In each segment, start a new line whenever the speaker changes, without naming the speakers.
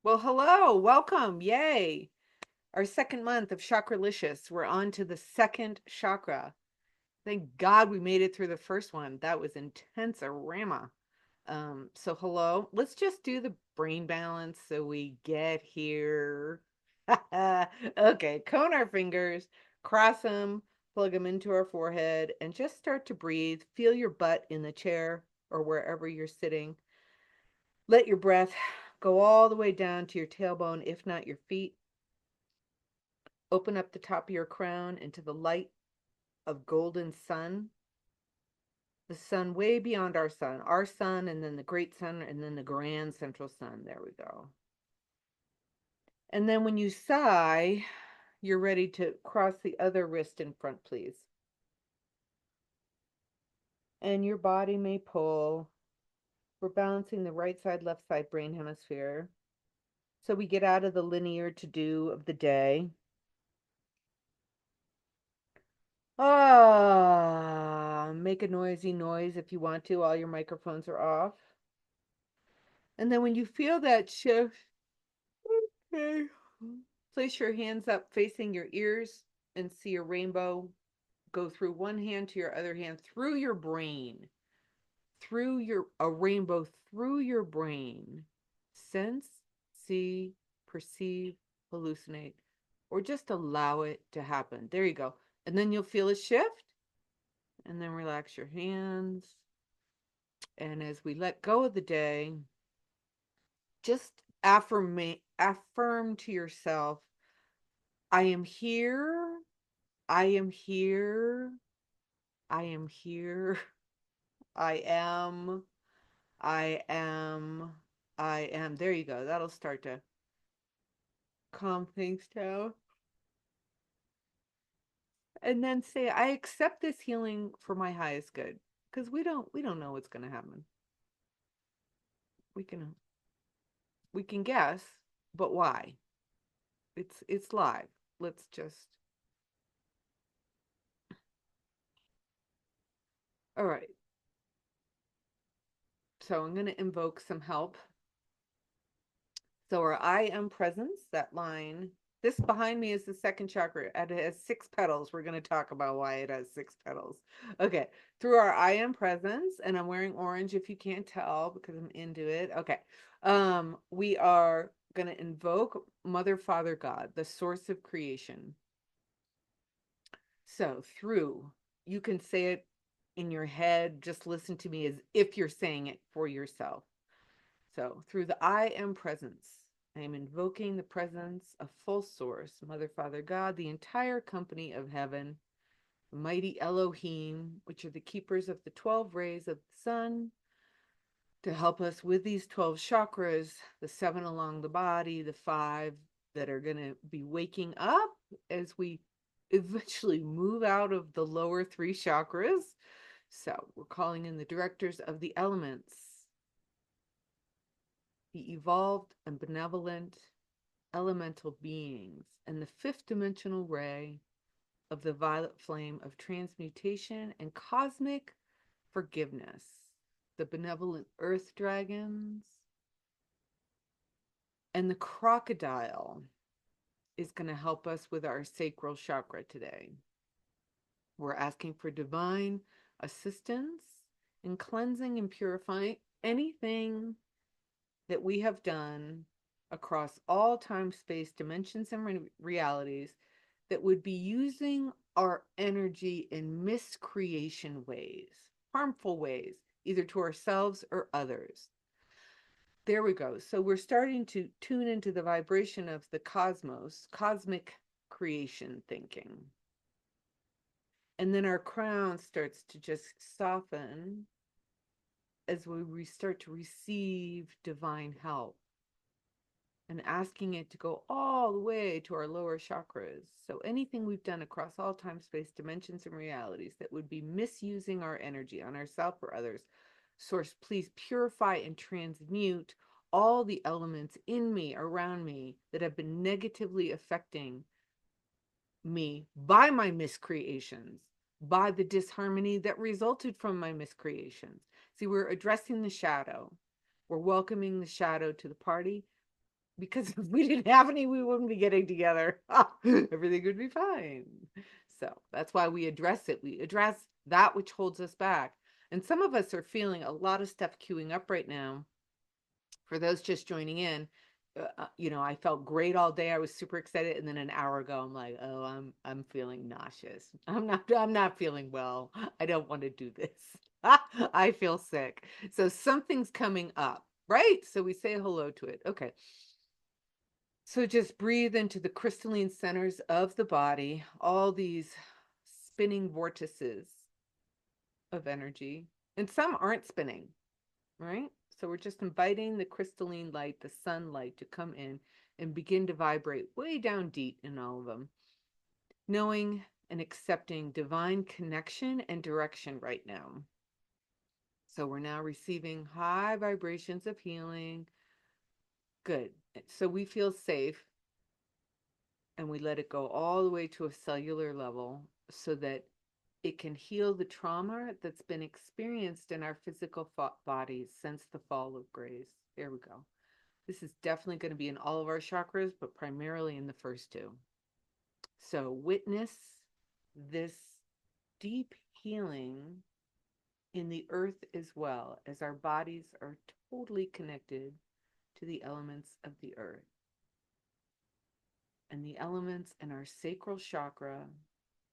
Well, hello, welcome, yay. Our second month of Chakra-licious. We're on to the second chakra. Thank God we made it through the first one. That was intense rama. So hello. Let's just do the brain balance so we get here. Okay, cone our fingers, cross them, plug them into our forehead, and just start to breathe. Feel your butt in the chair or wherever you're sitting. Let your breath go all the way down to your tailbone, if not your feet. Open up the top of your crown into the light of golden sun. The sun way beyond our sun, and then the great sun, and then the grand central sun. There we go. And then when you sigh, you're ready to cross the other wrist in front, please. And your body may pull. We're balancing the right side, left side brain hemisphere. So we get out of the linear to-do of the day. Make a noisy noise if you want to. All your microphones are off. And then when you feel that shift, okay, place your hands up facing your ears and see a rainbow go through one hand to your other hand, through your brain, a rainbow through your brain. Sense, see, perceive, hallucinate, or just allow it to happen. There you go. And then you'll feel a shift, and then relax your hands. And as we let go of the day, just affirm to yourself, I am here, I am here, I am here, I am, I am, I am. There you go. That'll start to calm things down. And then say, I accept this healing for my highest good. Because we don't know what's gonna happen. We can we can guess, but why? It's live. Let's just all right. So I'm going to invoke some help. So our I am presence, that line, this behind me is the second chakra. It has 6 petals. We're going to talk about why it has 6 petals. Okay. Through our I am presence, and I'm wearing orange if you can't tell because I'm into it. Okay. We are going to invoke Mother, Father, God, the source of creation. So through, you can say it in your head. Just listen to me as if you're saying it for yourself. So through the I am presence, I am invoking the presence of full source, Mother, Father, God, the entire company of heaven, the mighty Elohim, which are the keepers of the 12 rays of the sun, to help us with these 12 chakras, the 7 along the body, the 5 that are going to be waking up as we eventually move out of the lower 3 chakras. So we're calling in the directors of the elements, the evolved and benevolent elemental beings, and the 5th dimensional ray of the violet flame of transmutation and cosmic forgiveness, the benevolent earth dragons, and the crocodile is going to help us with our sacral chakra today. We're asking for divine assistance in cleansing and purifying anything that we have done across all time, space, dimensions, and realities that would be using our energy in miscreation ways, harmful ways, either to ourselves or others. There we go. So we're starting to tune into the vibration of the cosmos, cosmic creation thinking. And then our crown starts to just soften as we start to receive divine help, and asking it to go all the way to our lower chakras. So anything we've done across all time, space, dimensions, and realities that would be misusing our energy on ourselves or others, Source, please purify and transmute all the elements in me, around me, that have been negatively affecting me by my miscreations, by the disharmony that resulted from my miscreations. See, we're addressing the shadow. We're welcoming the shadow to the party. because if we didn't have any, we wouldn't be getting together. Everything would be fine. So that's why we address it. We address that which holds us back. And some of us are feeling a lot of stuff queuing up right now. For those just joining in, I felt great all day. I was super excited, and then an hour ago, I'm like, oh, I'm feeling nauseous. I'm not feeling well. I don't want to do this. I feel sick. So something's coming up, right? So we say hello to it. Okay. So just breathe into the crystalline centers of the body, all these spinning vortices of energy, and some aren't spinning, right? So we're just inviting the crystalline light, the sunlight, to come in and begin to vibrate way down deep in all of them, knowing and accepting divine connection and direction right now. So we're now receiving high vibrations of healing. Good. So we feel safe, and we let it go all the way to a cellular level so that it can heal the trauma that's been experienced in our physical bodies since the fall of grace. There we go. This is definitely going to be in all of our chakras, but primarily in the first two. So witness this deep healing in the earth as well, as our bodies are totally connected to the elements of the earth. And the elements in our sacral chakra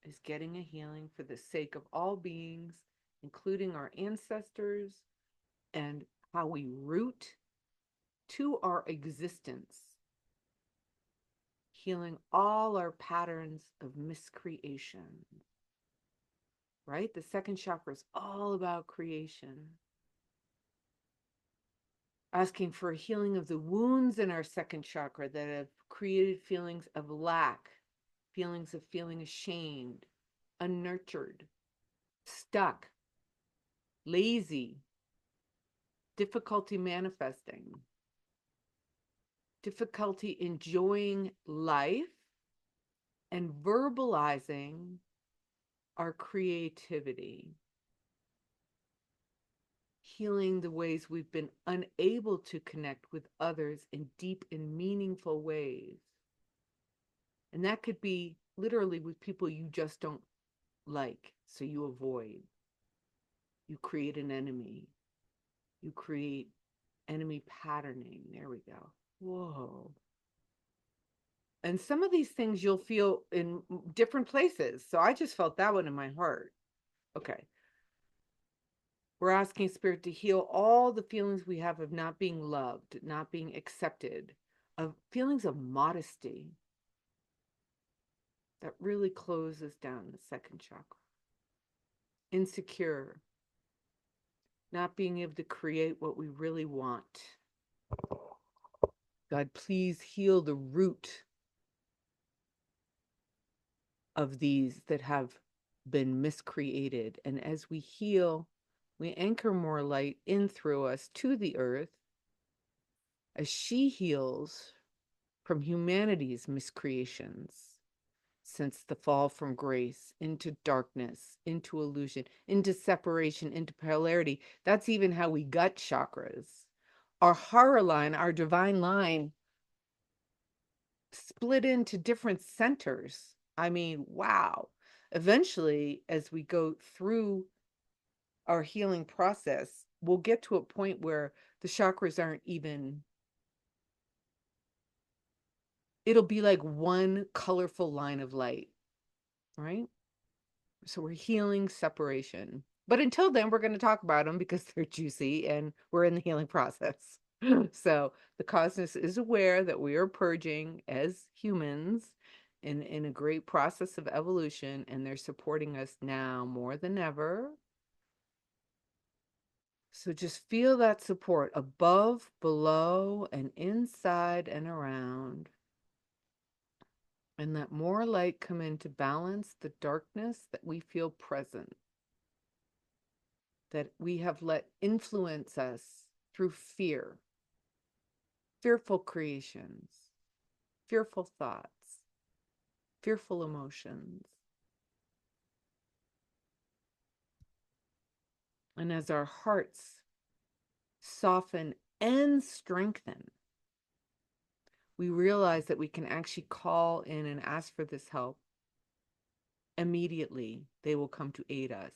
is getting a healing for the sake of all beings, including our ancestors, and how we root to our existence, healing all our patterns of miscreation, right? The second chakra is all about creation. Asking for a healing of the wounds in our second chakra that have created feelings of lack, feelings of feeling ashamed, unnurtured, stuck, lazy, difficulty manifesting, difficulty enjoying life, and verbalizing our creativity. Healing the ways we've been unable to connect with others in deep and meaningful ways. And that could be literally with people you just don't like, so you avoid. You create an enemy. You create enemy patterning. There we go. Whoa. And some of these things you'll feel in different places. So I just felt that one in my heart. Okay. We're asking Spirit to heal all the feelings we have of not being loved, not being accepted, of feelings of modesty that really closes down the second chakra. Insecure, not being able to create what we really want. God, please heal the root of these that have been miscreated. And as we heal, we anchor more light in through us to the earth as she heals from humanity's miscreations since the fall from grace into darkness, into illusion, into separation, into polarity. That's even how we got chakras. Our horror line, our divine line, split into different centers. I mean, wow. Eventually, as we go through our healing process, we'll get to a point where the chakras aren't even, it'll be like one colorful line of light, right? So we're healing separation. But until then, we're going to talk about them because they're juicy and we're in the healing process. So the cosmos is aware that we are purging as humans in a great process of evolution, and they're supporting us now more than ever. So just feel that support above, below, and inside and around. And let more light come in to balance the darkness that we feel present, that we have let influence us through fear, fearful creations, fearful thoughts, fearful emotions. And as our hearts soften and strengthen, we realize that we can actually call in and ask for this help. Immediately, they will come to aid us.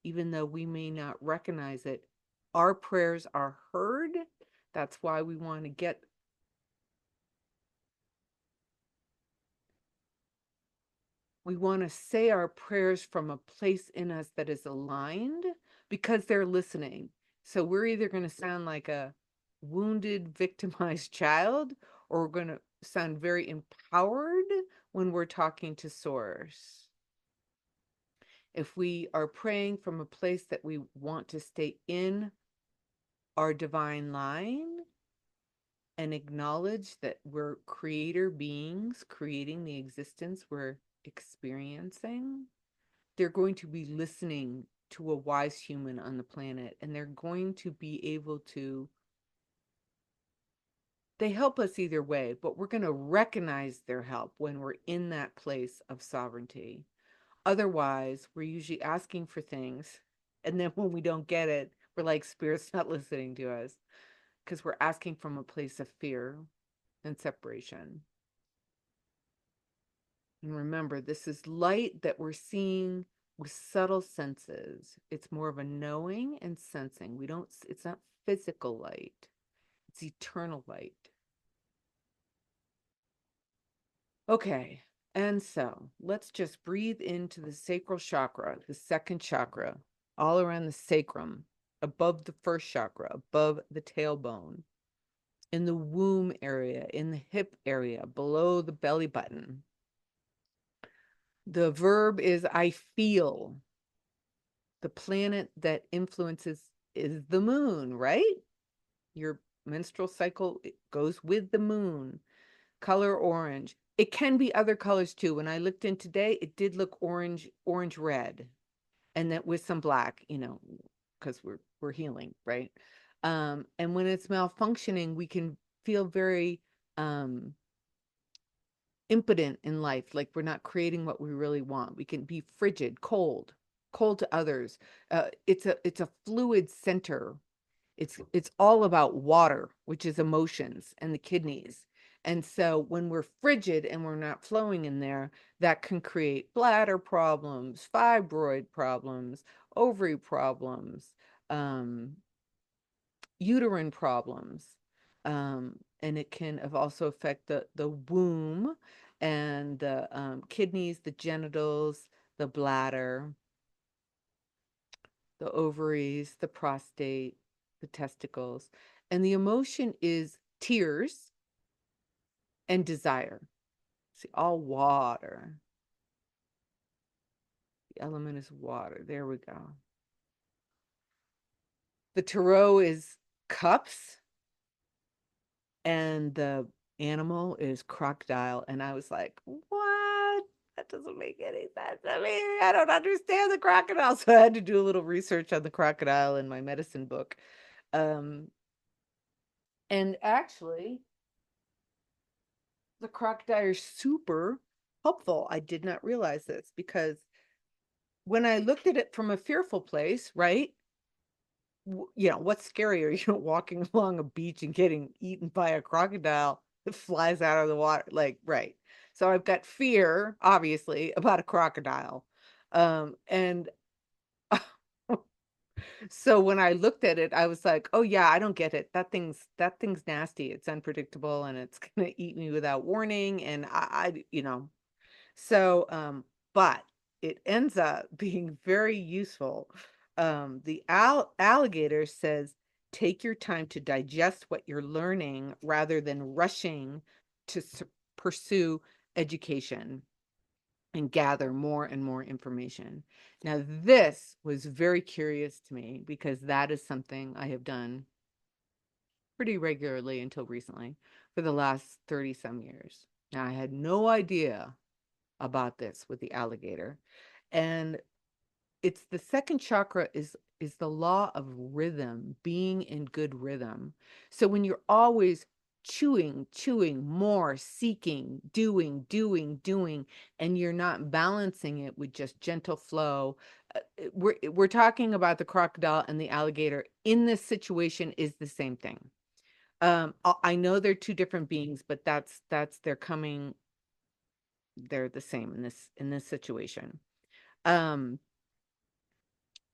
Even though we may not recognize it, our prayers are heard. That's why we want to say our prayers from a place in us that is aligned, because they're listening. So we're either going to sound like a wounded, victimized child, or we're going to sound very empowered when we're talking to Source. If we are praying from a place that we want to stay in our divine line and acknowledge that we're creator beings creating the existence we're experiencing, they're going to be listening to a wise human on the planet, and they're going to be able to, they help us either way, but we're going to recognize their help when we're in that place of sovereignty. Otherwise, we're usually asking for things, and then when we don't get it, we're like, Spirit's not listening to us, because we're asking from a place of fear and separation. And remember, this is light that we're seeing with subtle senses. It's more of a knowing and sensing. It's not physical light, it's eternal light. Okay, and so let's just breathe into the sacral chakra, the second chakra, all around the sacrum, above the first chakra, above the tailbone, in the womb area, in the hip area, below the belly button. The verb is I feel. The planet that influences is the moon, right? Your menstrual cycle, it goes with the moon. Color orange. It can be other colors too. When I looked in today, it did look orange red, and that with some black, because we're healing, right? And when it's malfunctioning, we can feel very impotent in life, like we're not creating what we really want. We can be frigid, cold to others. It's a fluid center. It's all about water, which is emotions and the kidneys. And so when we're frigid and we're not flowing in there, that can create bladder problems, fibroid problems, ovary problems, uterine problems. And it can also affect the womb and the kidneys, the genitals, the bladder, the ovaries, the prostate, the testicles. And the emotion is tears and desire. See, all water. The element is water. There we go. The tarot is cups, and the animal is crocodile. And I was like, what? That doesn't make any sense to me. I don't understand the crocodile. So I had to do a little research on the crocodile in my medicine book. And actually, the crocodile is super helpful. I did not realize this, because when I looked at it from a fearful place, right? What's scarier, walking along a beach and getting eaten by a crocodile that flies out of the water, like, right. So I've got fear, obviously, about a crocodile. And so when I looked at it, I was like, oh yeah, I don't get it. That thing's nasty. It's unpredictable, and it's gonna eat me without warning. And so, but it ends up being very useful. The alligator says, take your time to digest what you're learning rather than rushing to pursue education and gather more and more information. Now, this was very curious to me, because that is something I have done pretty regularly until recently for the last 30 some years. Now, I had no idea about this with the alligator. And it's the second chakra is the law of rhythm, being in good rhythm. So when you're always chewing more, seeking, doing, and you're not balancing it with just gentle flow, we're talking about the crocodile and the alligator in this situation is the same thing. I know they're two different beings, but they're coming, they're the same in this situation. Um,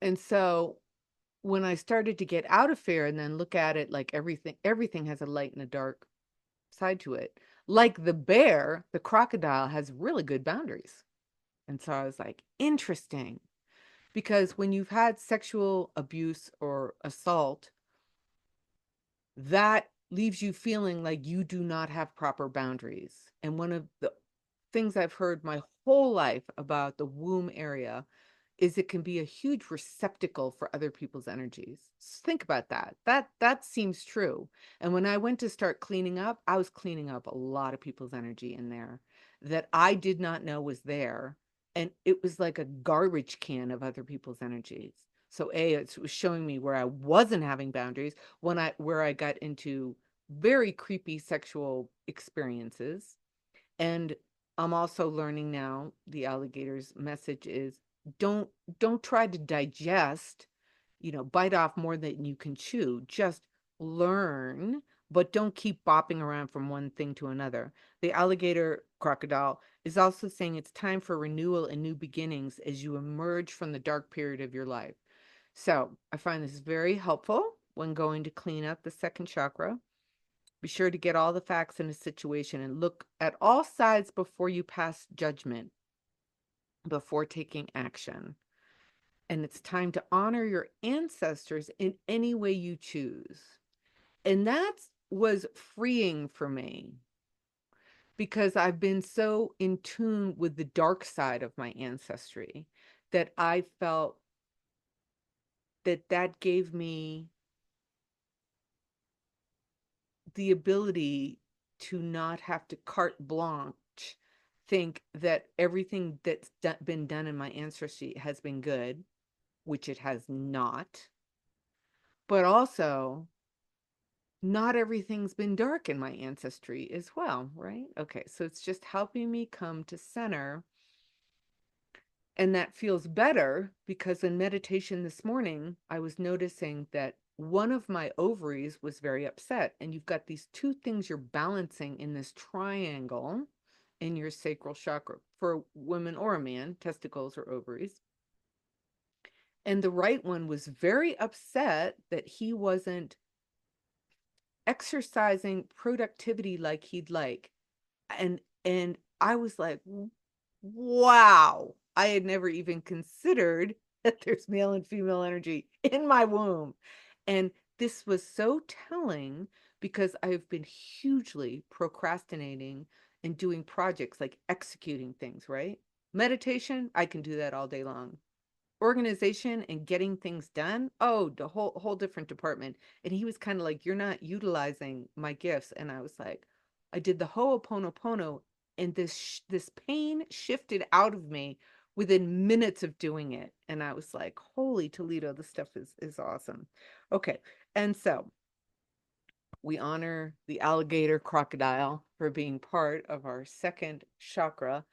and so when I started to get out of fear and then look at it like everything has a light and a dark side to it. Like the bear, the crocodile has really good boundaries. And so I was like, interesting. Because when you've had sexual abuse or assault, that leaves you feeling like you do not have proper boundaries. And one of the things I've heard my whole life about the womb area is it can be a huge receptacle for other people's energies. Think about that. That seems true. And when I went to start cleaning up, I was cleaning up a lot of people's energy in there that I did not know was there. And it was like a garbage can of other people's energies. So it was showing me where I wasn't having boundaries where I got into very creepy sexual experiences. And I'm also learning now the alligator's message is don't don't try to digest, bite off more than you can chew. Just learn, but don't keep bopping around from one thing to another. The alligator crocodile is also saying it's time for renewal and new beginnings as you emerge from the dark period of your life. So I find this very helpful when going to clean up the second chakra. Be sure to get all the facts in a situation and look at all sides before you pass judgment, before taking action. And it's time to honor your ancestors in any way you choose. And that was freeing for me because I've been so in tune with the dark side of my ancestry that I felt that gave me the ability to not have to carte blanche think that everything that's been done in my ancestry has been good, which it has not, but also not everything's been dark in my ancestry as well, right? Okay, so it's just helping me come to center. And that feels better because in meditation this morning, I was noticing that one of my ovaries was very upset. And you've got these two things you're balancing in this triangle in your sacral chakra for women or a man, testicles or ovaries. And the right one was very upset that he wasn't exercising productivity like he'd like. And I was like, wow, I had never even considered that there's male and female energy in my womb. And this was so telling because I've been hugely procrastinating and doing projects like executing things, right? Meditation, I can do that all day long. Organization and getting things done, oh, the whole different department. And he was kind of like, you're not utilizing my gifts. And I was like, I did the ho'oponopono, and this pain shifted out of me within minutes of doing it. And I was like, holy Toledo, this stuff is awesome. Okay. And so we honor the alligator crocodile for being part of our second chakra.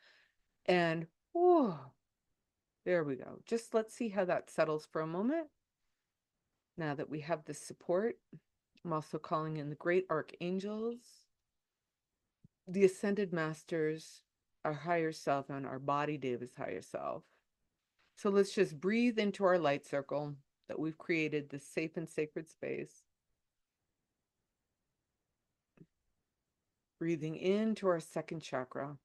And whoa, there we go. Just let's see how that settles for a moment. Now that we have the support, I'm also calling in the great archangels, the ascended masters, our higher self, and our body Deva's higher self. So let's just breathe into our light circle that we've created, this safe and sacred space. Breathing into our second chakra.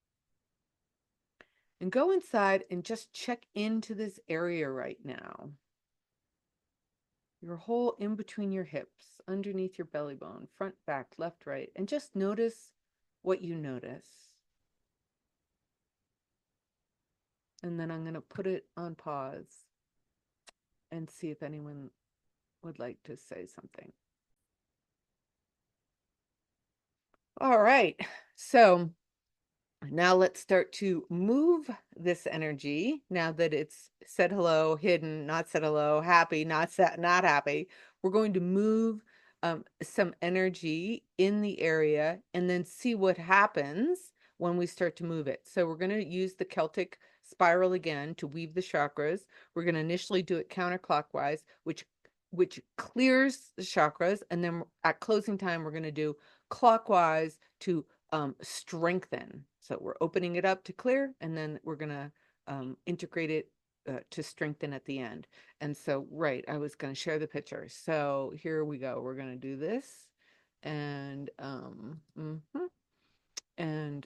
And go inside and just check into this area right now. Your whole in between your hips, underneath your belly bone, front, back, left, right, and just notice what you notice. And then I'm going to put it on pause and see if anyone would like to say something. All right. So now let's start to move this energy. Now that it's said hello, hidden, not said hello, happy, not happy. We're going to move some energy in the area and then see what happens when we start to move it. So we're going to use the Celtic spiral again to weave the chakras. We're going to initially do it counterclockwise, which which clears the chakras. And then at closing time, we're going to do clockwise to strengthen. So we're opening it up to clear, and then we're going to integrate it to strengthen at the end. And so, right, I was going to share the picture. So here we go. We're going to do this. And, and,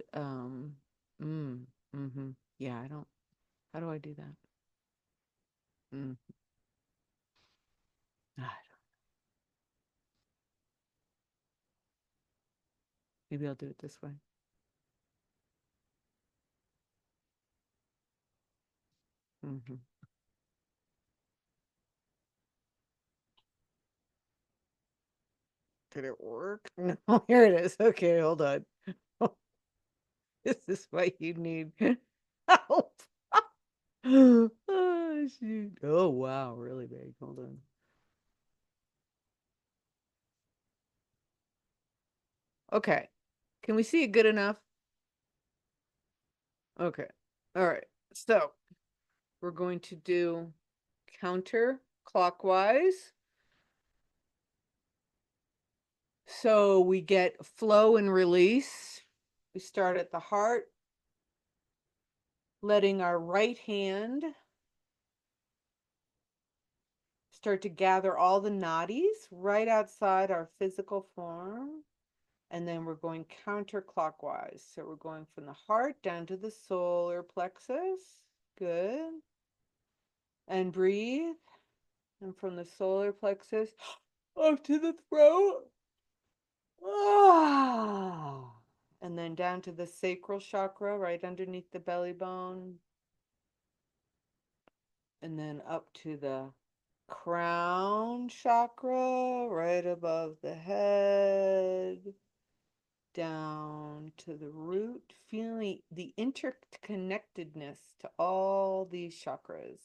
yeah, I don't, how do I do that? Mm, I don't, maybe I'll do it this way. Mm-hmm. Did it work? No, here it is. Okay, hold on. This is what you need help. Oh, shoot. Oh, wow, really big. Hold on. Okay. Can we see it good enough? Okay. All right. So we're going to do counterclockwise. So we get flow and release. We start at the heart, letting our right hand start to gather all the nadis right outside our physical form. And then we're going counterclockwise. So we're going from the heart down to the solar plexus. Good. And breathe. And from the solar plexus up to the throat. Ah. And then down to the sacral chakra right underneath the belly bone. And then up to the crown chakra right above the head. Down to the root, feeling the interconnectedness to all these chakras.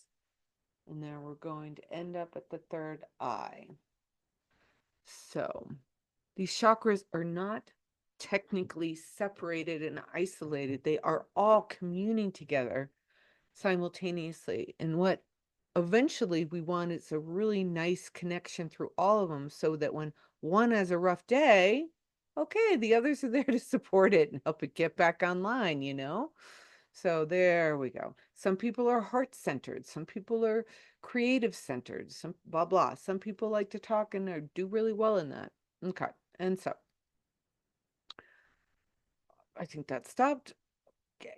And then we're going to end up at the third eye. So these chakras are not technically separated and isolated. They are all communing together simultaneously. And what eventually we want is a really nice connection through all of them, so that when one has a rough day, okay, the others are there to support it and help it get back online, you know? So there we go. Some people are heart centered, some people are creative centered, some blah blah. Some people like to talk and do really well in that. Okay. And so I think that stopped. Okay.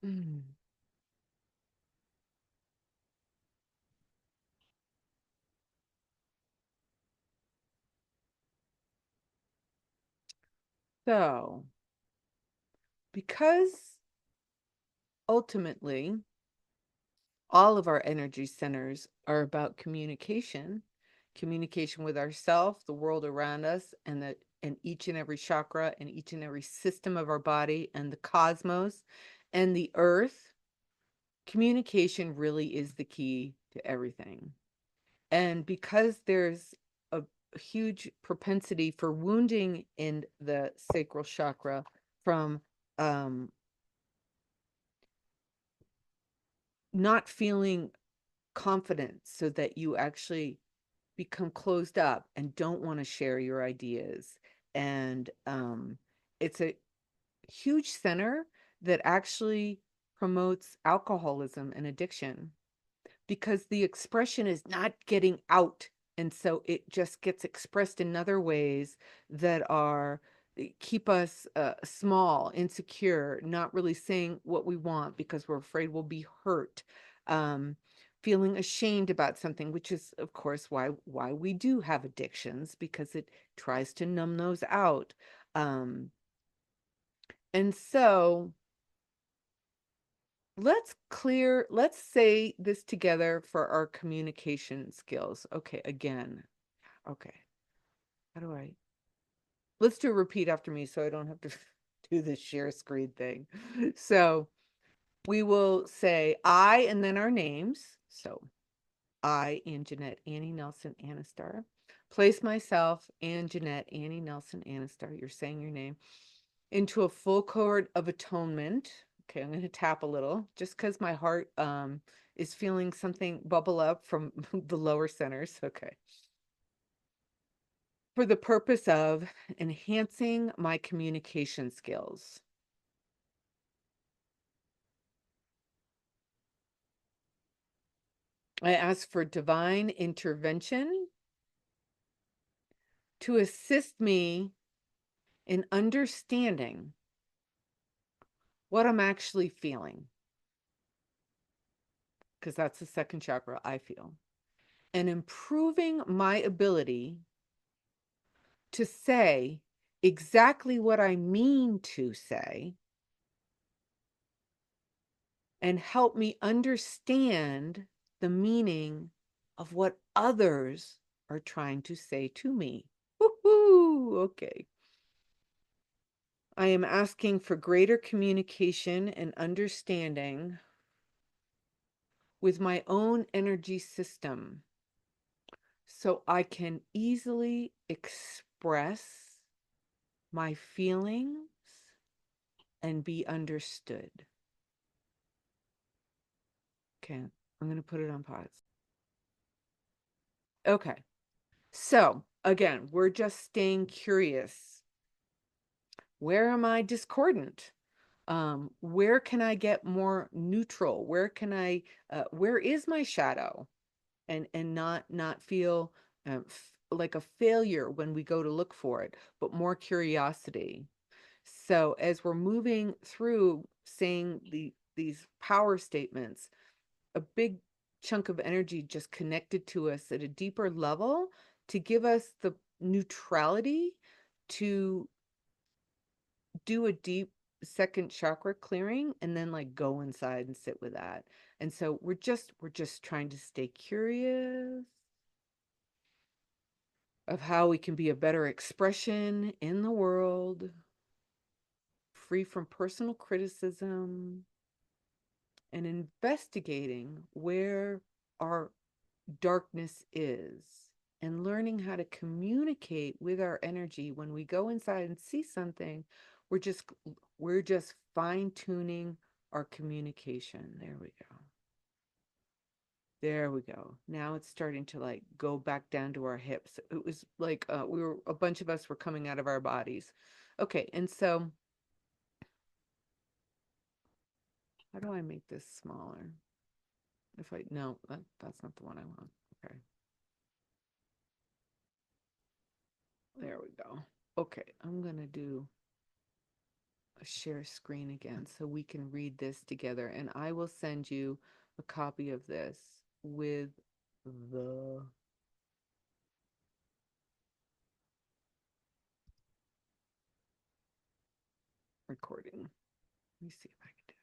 Mm. So because ultimately all of our energy centers are about communication, communication with ourselves, the world around us, and each and every chakra and each and every system of our body and the cosmos and the earth. Communication really is the key to everything. And because there's a huge propensity for wounding in the sacral chakra from um, not feeling confident, so that you actually become closed up and don't want to share your ideas. And it's a huge center that actually promotes alcoholism and addiction, because the expression is not getting out. And so it just gets expressed in other ways that are keep us small, insecure, not really saying what we want because we're afraid we'll be hurt, um, feeling ashamed about something, which is, of course, why we do have addictions, because it tries to numb those out. Um, and so let's say this together for our communication skills. Okay, again. Okay. How do I let's do a repeat after me so I don't have to do this share screen thing. So we will say I and then our names. So I, Ann Jeanette, Annie Nelson, Anastar. Place myself, Ann Jeanette, Annie Nelson, Anastar. You're saying your name into a full cord of atonement. Okay, I'm going to tap a little just because my heart is feeling something bubble up from the lower centers. Okay. For the purpose of enhancing my communication skills. I ask for divine intervention to assist me in understanding what I'm actually feeling, because that's the second chakra, I feel, and improving my ability to say exactly what I mean to say and help me understand the meaning of what others are trying to say to me. Woohoo! Okay. I am asking for greater communication and understanding with my own energy system so I can easily express my feelings and be understood. Okay, I'm going to put it on pause. Okay, so again, we're just staying curious. Where am I discordant? Where can I get more neutral? Where is my shadow? And not feel like a failure when we go to look for it, but more curiosity. So as we're moving through saying these power statements, a big chunk of energy just connected to us at a deeper level to give us the neutrality to do a deep second chakra clearing and then like go inside and sit with that. And so we're just trying to stay curious of how we can be a better expression in the world, free from personal criticism, and investigating where our darkness is and learning how to communicate with our energy. When we go inside and see something, we're just fine-tuning our communication. There we go. There we go. Now it's starting to like go back down to our hips. It was like a bunch of us were coming out of our bodies. Okay, and so how do I make this smaller? If I no, that's not the one I want. Okay. There we go. Okay, I'm gonna do a share screen again so we can read this together, and I will send you a copy of this with the recording. Let me see if I can do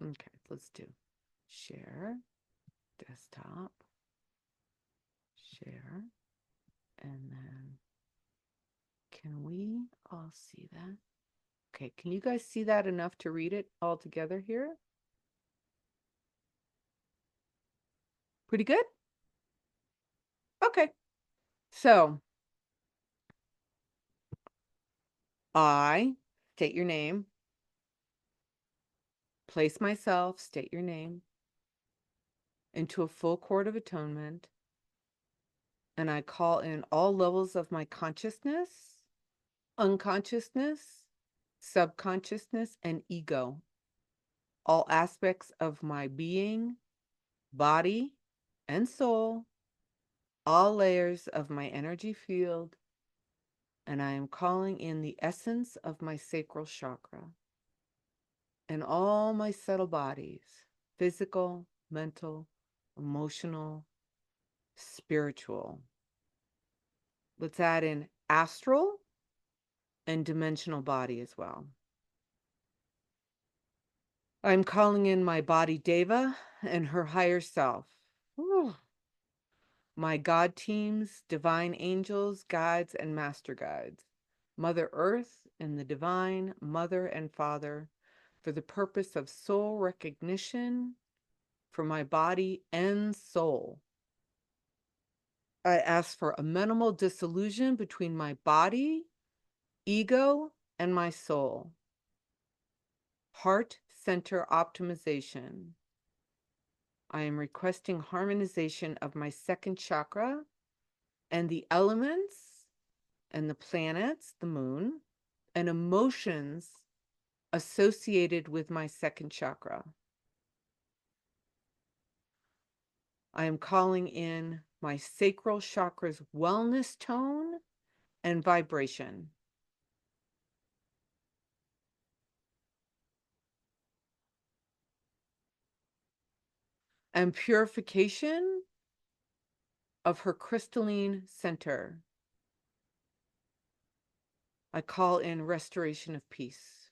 this. Okay, let's do share, desktop, share, and then can we all see that? Okay, can you guys see that enough to read it all together here? Pretty good? Okay. So I state your name, place myself, state your name, into a full court of atonement, and I call in all levels of my consciousness, unconsciousness, subconsciousness, and ego, all aspects of my being, body, and soul, all layers of my energy field, and I am calling in the essence of my sacral chakra and all my subtle bodies, physical, mental, emotional, spiritual. Let's add in astral and dimensional body as well. I'm calling in my body Deva and her higher self. Whew. My God teams, divine angels, guides, and master guides. Mother Earth and the divine Mother and Father for the purpose of soul recognition for my body and soul. I ask for a minimal dissolution between my body, ego, and my soul. Heart center optimization. I am requesting harmonization of my second chakra and the elements and the planets, the moon, and emotions associated with my second chakra. I am calling in my sacral chakra's wellness tone and vibration. And purification of her crystalline center. I call in restoration of peace.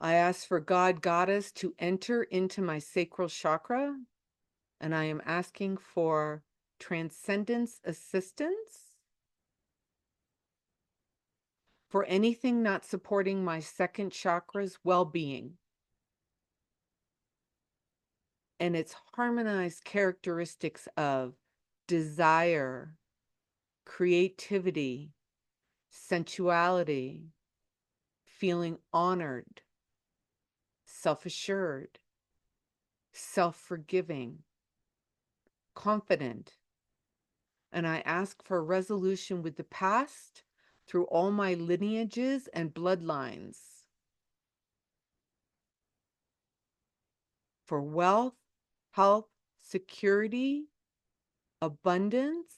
I ask for God, Goddess to enter into my sacral chakra, and I am asking for transcendence assistance for anything not supporting my second chakra's well-being and its harmonized characteristics of desire, creativity, sensuality, feeling honored, self-assured, self-forgiving, confident. And I ask for resolution with the past through all my lineages and bloodlines. For wealth, health, security, abundance,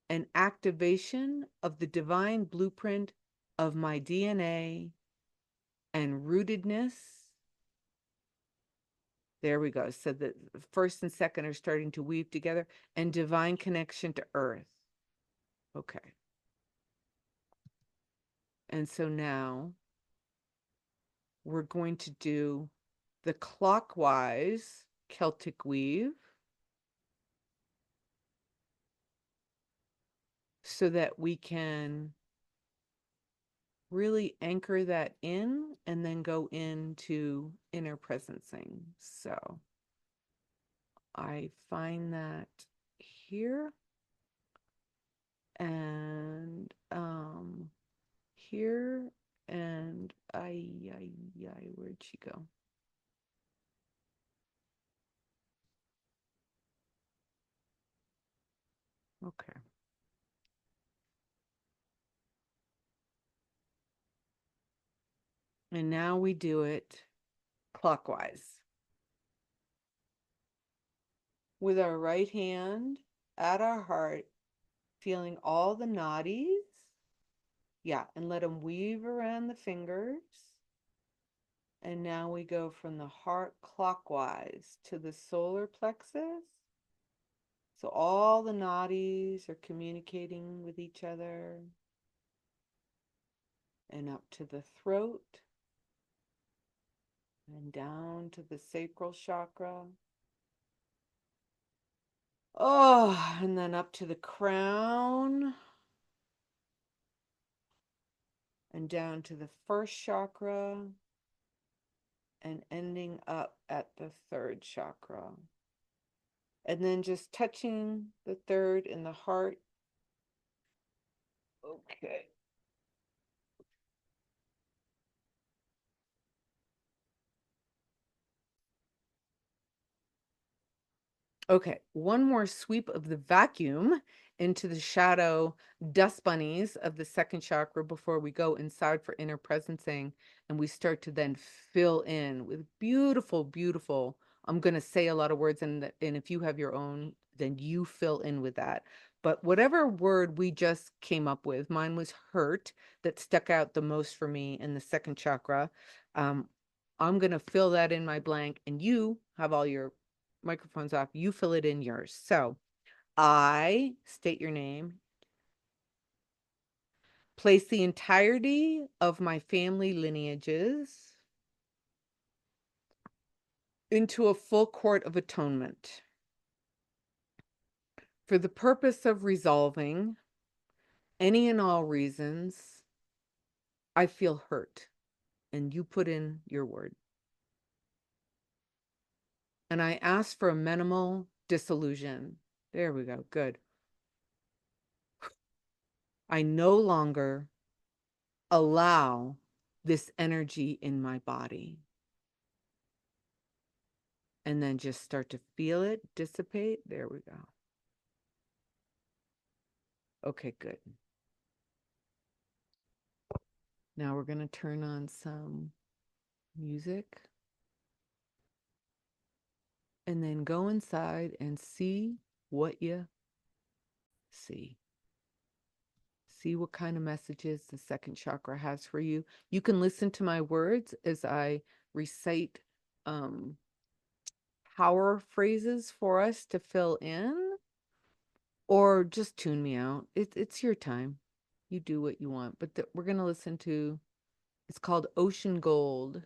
and activation of the divine blueprint of my DNA and rootedness. There we go. So the first and second are starting to weave together, and divine connection to earth. Okay. And so now we're going to do the clockwise Celtic weave so that we can really anchor that in and then go into inner presencing. So I find that here and here and where'd she go? Okay. And now we do it clockwise. With our right hand at our heart, feeling all the nadis. Yeah, and let them weave around the fingers. And now we go from the heart clockwise to the solar plexus. So all the nadis are communicating with each other. And up to the throat. And down to the sacral chakra. Oh, and then up to the crown. And down to the first chakra. And ending up at the third chakra. And then just touching the third in the heart. Okay. Okay, one more sweep of the vacuum into the shadow dust bunnies of the second chakra before we go inside for inner presencing, and we start to then fill in with beautiful, beautiful. I'm going to say a lot of words, and if you have your own, then you fill in with that. But whatever word we just came up with, mine was hurt, that stuck out the most for me in the second chakra. I'm going to fill that in my blank, and you have all your microphone's off. You fill it in yours. So I state your name, place the entirety of my family lineages into a full court of atonement for the purpose of resolving any and all reasons I feel hurt. And you put in your word. And I ask for a minimal disillusion. There we go. Good. I no longer allow this energy in my body. And then just start to feel it dissipate. There we go. Okay, good. Now we're going to turn on some music. And then go inside and see what you see. See what kind of messages the second chakra has for you. You can listen to my words as I recite power phrases for us to fill in, or just tune me out. It's your time. You do what you want. But we're going to listen to, it's called Ocean Gold.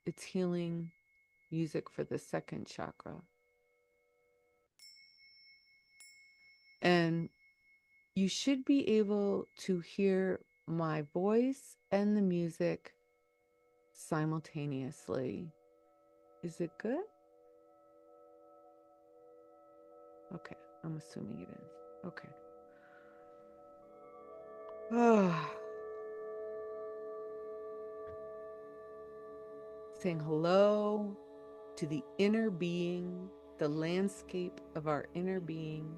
It's healing music for the second chakra. And you should be able to hear my voice and the music simultaneously. Is it good? Okay, I'm assuming it is. Okay. Saying hello to the inner being, the landscape of our inner being.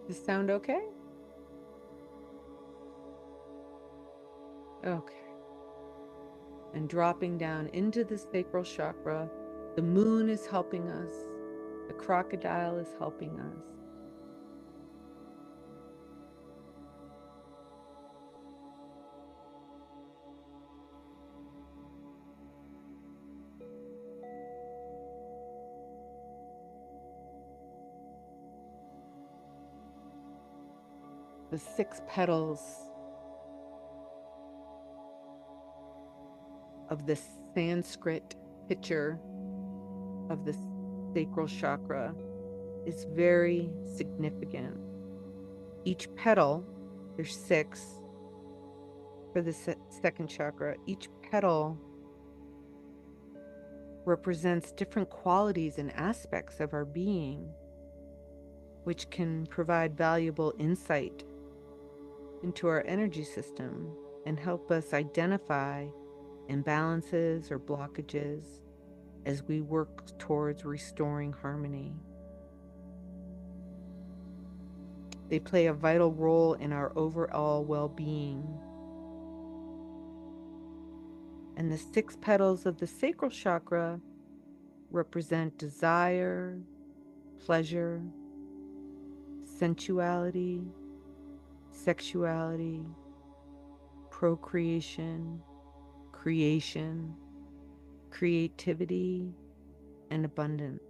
Does this sound okay? Okay. And dropping down into the sacral chakra, the moon is helping us. The crocodile is helping us. The 6 petals of the Sanskrit picture of the sacral chakra is very significant. Each petal, there's 6 for the second chakra, each petal represents different qualities and aspects of our being, which can provide valuable insight into our energy system and help us identify imbalances or blockages as we work towards restoring harmony. They play a vital role in our overall well-being. And the 6 petals of the sacral chakra represent desire, pleasure, sensuality, sexuality, procreation, creation, creativity, and abundance.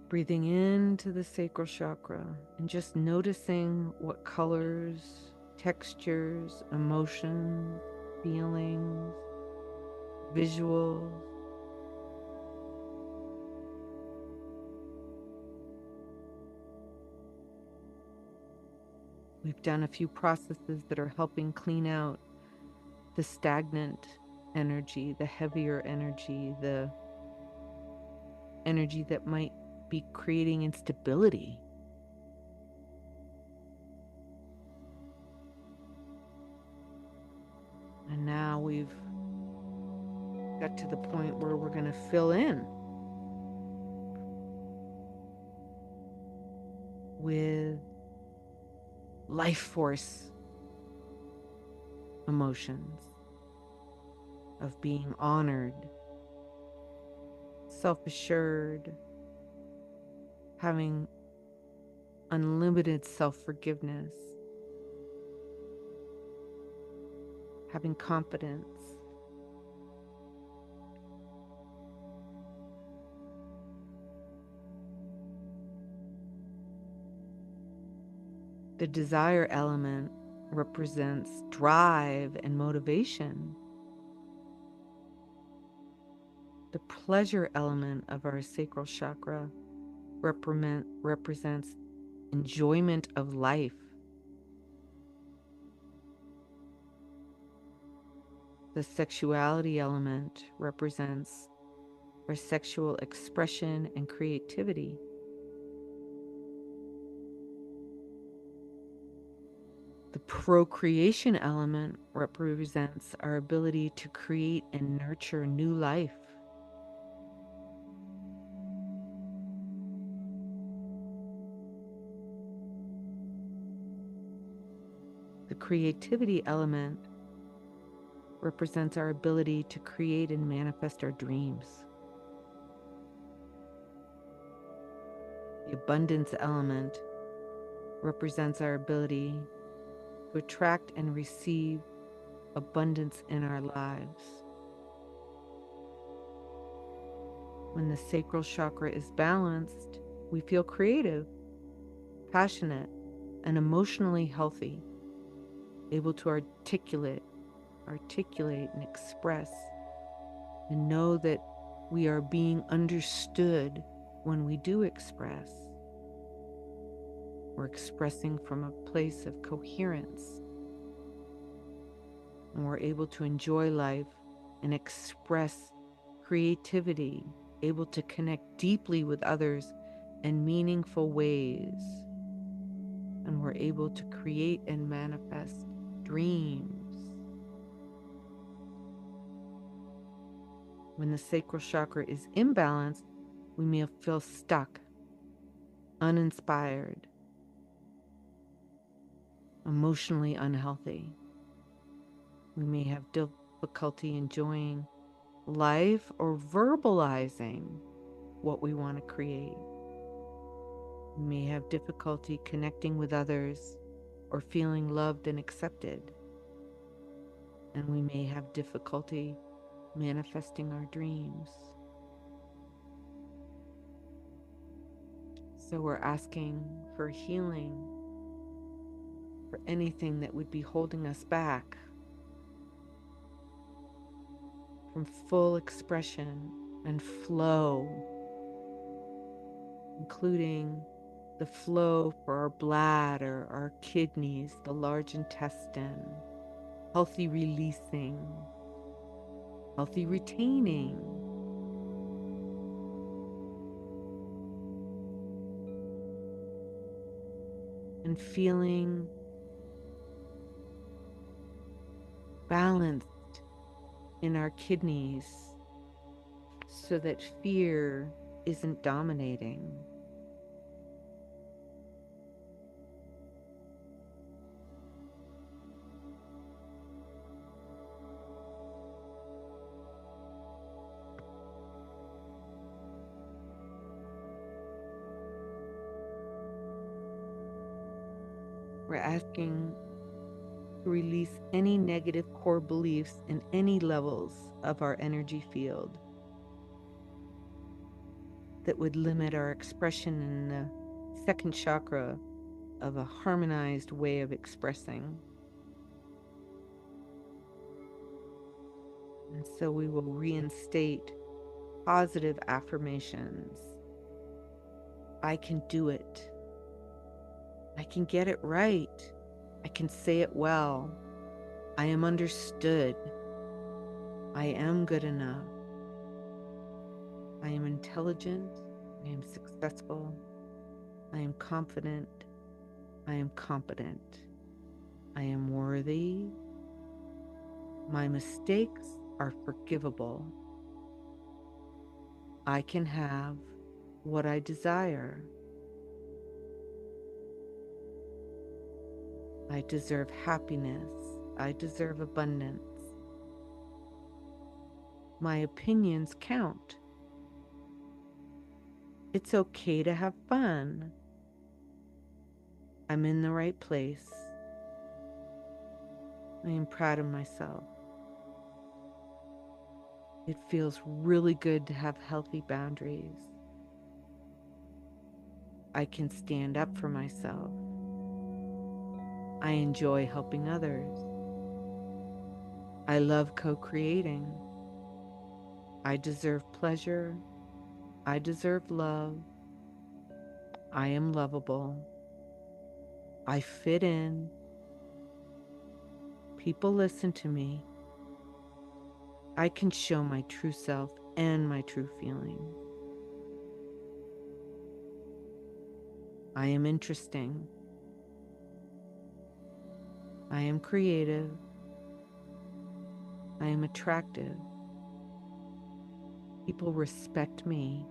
Breathing into the sacral chakra and just noticing what colors, textures, emotions, feelings, visuals, we've done a few processes that are helping clean out the stagnant energy, the heavier energy, the energy that might be creating instability. And now we've got to the point where we're going to fill in with life force emotions of being honored, self-assured, having unlimited self-forgiveness, having confidence, The desire element represents drive and motivation. The pleasure element of our sacral chakra represents enjoyment of life. The sexuality element represents our sexual expression and creativity. The procreation element represents our ability to create and nurture new life. The creativity element represents our ability to create and manifest our dreams. The abundance element represents our ability to attract and receive abundance in our lives. When the sacral chakra is balanced, we feel creative, passionate, and emotionally healthy, able to articulate and express, and know that we are being understood when we do express. We're expressing from a place of coherence, and we're able to enjoy life and express creativity, able to connect deeply with others in meaningful ways, and we're able to create and manifest dreams. When the sacral chakra is imbalanced, we may feel stuck, uninspired, emotionally unhealthy. We may have difficulty enjoying life or verbalizing what we want to create. We may have difficulty connecting with others or feeling loved and accepted. And we may have difficulty manifesting our dreams. So we're asking for healing for anything that would be holding us back from full expression and flow, including the flow for our bladder, our kidneys, the large intestine, healthy releasing, healthy retaining, and feeling balanced in our kidneys so that fear isn't dominating. We're asking to release any negative core beliefs in any levels of our energy field that would limit our expression in the second chakra of a harmonized way of expressing. And so we will reinstate positive affirmations. I can do it. I can get it right. I can say it well. I am understood. I am good enough. I am intelligent. I am successful. I am confident. I am competent. I am worthy. My mistakes are forgivable. I can have what I desire. I deserve happiness. I deserve abundance. My opinions count. It's okay to have fun. I'm in the right place. I am proud of myself. It feels really good to have healthy boundaries. I can stand up for myself. I enjoy helping others. I love co-creating. I deserve pleasure. I deserve love. I am lovable. I fit in. People listen to me. I can show my true self and my true feelings. I am interesting. I am creative. I am attractive. People respect me.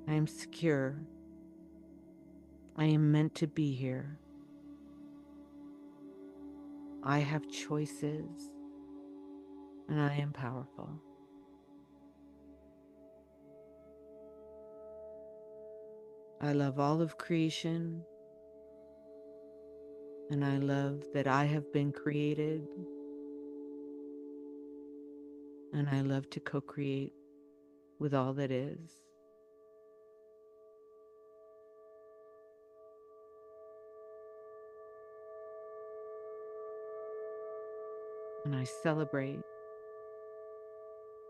I am secure. I am meant to be here. I have choices, and I am powerful. I love all of creation, and I love that I have been created, and I love to co-create with all that is. And I celebrate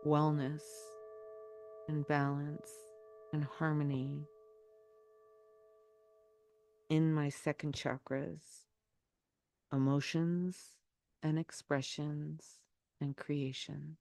wellness and balance and harmony in my second chakras, emotions and expressions and creations.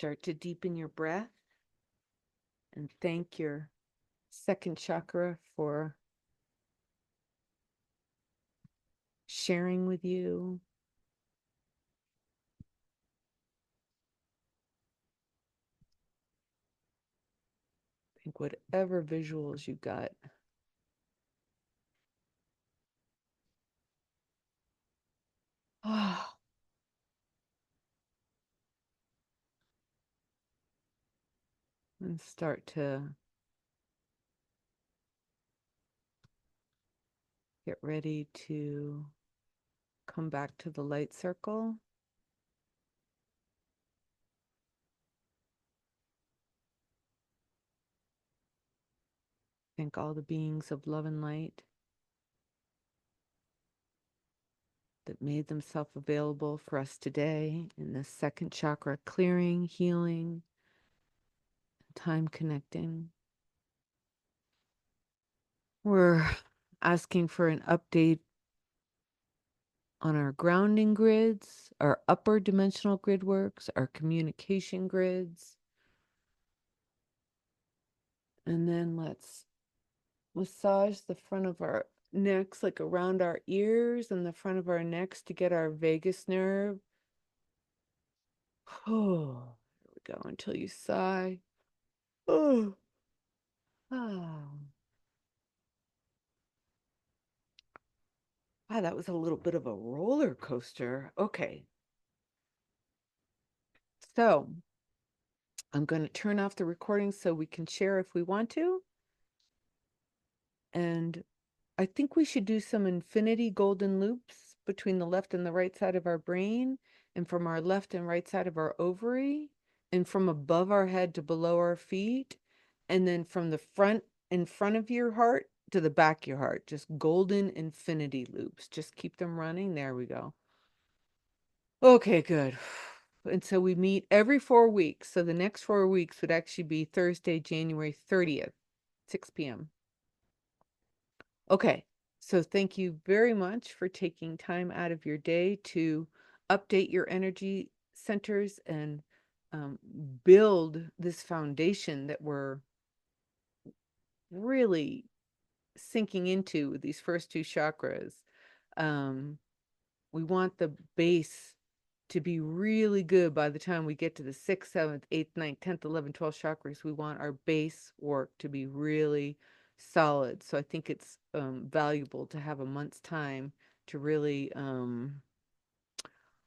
Start to deepen your breath and thank your second chakra for sharing with you. Think whatever visuals you got. Ah, and start to get ready to come back to the light circle. Thank all the beings of love and light that made themselves available for us today in this second chakra clearing, healing, and time connecting. We're asking for an update on our grounding grids, our upper dimensional grid works, our communication grids. And then let's massage the front of our necks, like around our ears and the front of our necks to get our vagus nerve. Oh, here we go until you sigh. Oh, ah. Wow, that was a little bit of a roller coaster. Okay. So I'm going to turn off the recording so we can share if we want to. And I think we should do some infinity golden loops between the left and the right side of our brain, and from our left and right side of our ovary, and from above our head to below our feet, and then from the front in front of your heart to the back of your heart. Just golden infinity loops. Just keep them running. There we go. Okay, good. And so we meet every 4 weeks. So the next 4 weeks would actually be Thursday, January 30th, 6 p.m. Okay, so thank you very much for taking time out of your day to update your energy centers and build this foundation that we're really sinking into with these first two chakras. We want the base to be really good by the time we get to the 6th, 7th, 8th, 9th, 10th, 11th, 12th chakras. We want our base work to be really solid. So I think it's valuable to have a month's time to really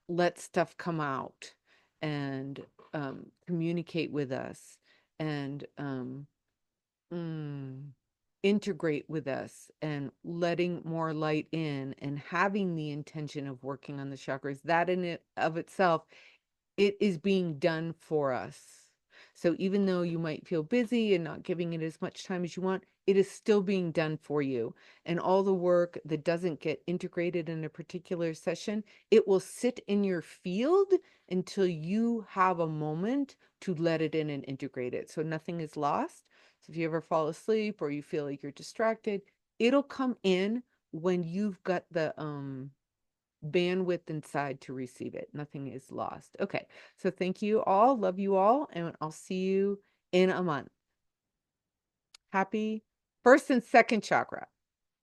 let stuff come out and communicate with us and integrate with us and letting more light in and having the intention of working on the chakras. That in it of itself, it is being done for us. So even though you might feel busy and not giving it as much time as you want, it is still being done for you. And all the work that doesn't get integrated in a particular session, it will sit in your field until you have a moment to let it in and integrate it. So nothing is lost. So if you ever fall asleep or you feel like you're distracted, it'll come in when you've got the bandwidth inside to receive it. Nothing is lost. Okay, so thank you all. Love you all. And I'll see you in a month. Happy first and second chakra.